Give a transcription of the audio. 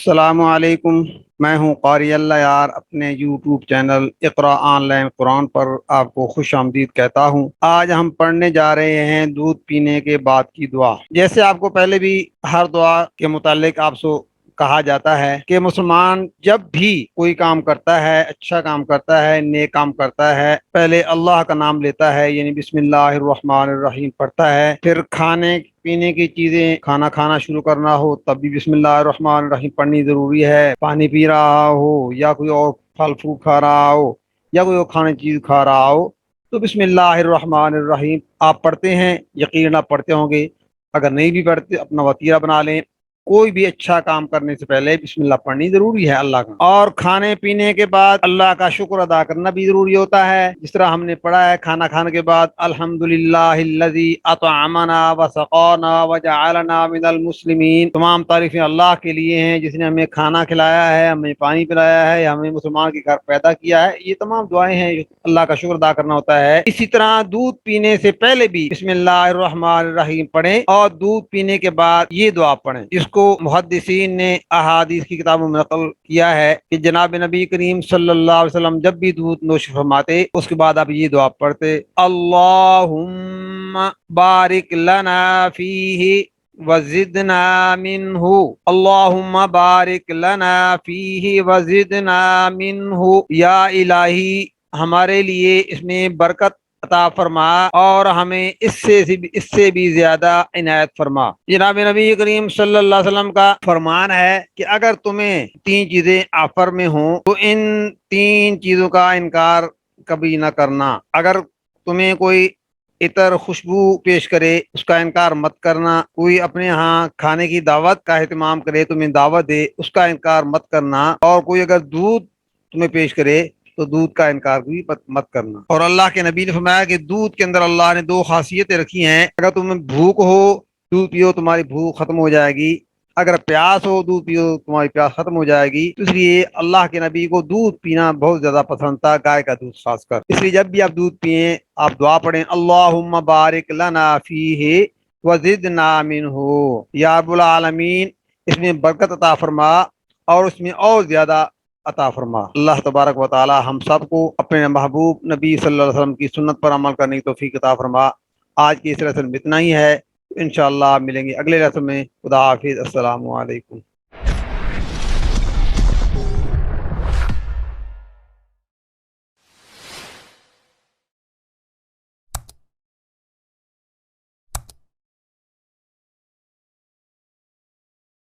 السلام علیکم۔ میں ہوں قاری اللہ یار، اپنے YouTube channel Iqra online قرآن پر آپ کو خوش آمدید کہتا ہوں۔ آج ہم پڑھنے جا رہے ہیں دودھ پینے کے بعد کی دعا۔ جیسے آپ کو پہلے بھی ہر دعا کے متعلق آپ سے کہا جاتا ہے کہ مسلمان جب بھی کوئی کام کرتا ہے، اچھا کام کرتا ہے، نیک کام کرتا ہے، پہلے اللہ کا نام لیتا ہے، یعنی بسم اللہ الرحمن الرحیم پڑھتا ہے۔ پھر کھانے پینے کی چیزیں، کھانا کھانا شروع کرنا ہو تب بھی بسم اللہ الرحمن الرحیم پڑھنی ضروری ہے۔ پانی پی رہا ہو یا کوئی اور پھل فروٹ کھا رہا ہو یا کوئی اور کھانے چیز کھا رہا ہو تو بسم اللہ الرحمن الرحیم آپ پڑھتے ہیں، یقیناً آپ پڑھتے ہوں گے۔ اگر نہیں بھی پڑھتے اپنا وطیرہ بنا لیں، کوئی بھی اچھا کام کرنے سے پہلے بسم اللہ پڑھنی ضروری ہے اللہ کا۔ اور کھانے پینے کے بعد اللہ کا شکر ادا کرنا بھی ضروری ہوتا ہے، جس طرح ہم نے پڑھا ہے کھانا کھانے کے بعد الحمدللہ الذی اطعمنا وسقانا وجعلنا من المسلمین۔ تمام تعریفیں اللہ کے لیے ہیں جس نے ہمیں کھانا کھلایا ہے، ہمیں پانی پلایا ہے، ہمیں مسلمان کے گھر پیدا کیا ہے۔ یہ تمام دعائیں ہیں، اللہ کا شکر ادا کرنا ہوتا ہے۔ اسی طرح دودھ پینے سے پہلے بھی بسم اللہ الرحمن الرحیم پڑھیں اور دودھ پینے کے بعد یہ دعا پڑھیں، جس کو محدثین نے احادیث کی کتابوں میں نقل کیا ہے کہ جناب نبی کریم صلی اللہ علیہ وسلم جب بھی دودھ نوش فرماتے اس کے بعد آپ یہ دعا پڑھتے، اللہم بارک لنا فیہ وزدنا منہ، اللہم بارک لنا فیہ وزدنا منہ۔ یا الہی ہمارے لیے اس میں برکت عطا فرما اور ہمیں اس سے بھی زیادہ عنایت فرما۔ جناب نبی کریم صلی اللہ علیہ وسلم کا فرمان ہے کہ اگر تمہیں تین چیزیں آفر میں ہوں تو ان تین چیزوں کا انکار کبھی نہ کرنا۔ اگر تمہیں کوئی عطر خوشبو پیش کرے اس کا انکار مت کرنا، کوئی اپنے ہاں کھانے کی دعوت کا اہتمام کرے تمہیں دعوت دے اس کا انکار مت کرنا، اور کوئی اگر دودھ تمہیں پیش کرے تو دودھ کا انکار بھی مت کرنا۔ اور اللہ کے نبی نے فرمایا کہ دودھ کے اندر اللہ نے دو خاصیتیں رکھی ہیں، اگر تمہیں بھوک ہو دودھ پیو تمہاری بھوک ختم ہو جائے گی، اگر پیاس ہو دودھ پیو تمہاری پیاس ختم ہو جائے گی۔ اس لیے اللہ کے نبی کو دودھ پینا بہت زیادہ پسند تھا، گائے کا دودھ خاص کر۔ اس لیے جب بھی آپ دودھ پئیں آپ دعا پڑھیں اللہم بارک لنا فیہ وزدنا منہ، یا رب العالمین اس میں برکت عطا فرما اور اس میں اور زیادہ عطا فرما۔ اللہ تبارک و تعالی ہم سب کو اپنے محبوب نبی صلی اللہ علیہ وسلم کی سنت پر عمل کرنے کی توفیق عطا فرما۔ آج کی اس لیسن میں اتنا ہی ہے، انشاءاللہ ملیں گے اگلے لیسن میں۔ خدا حافظ، السلام علیکم۔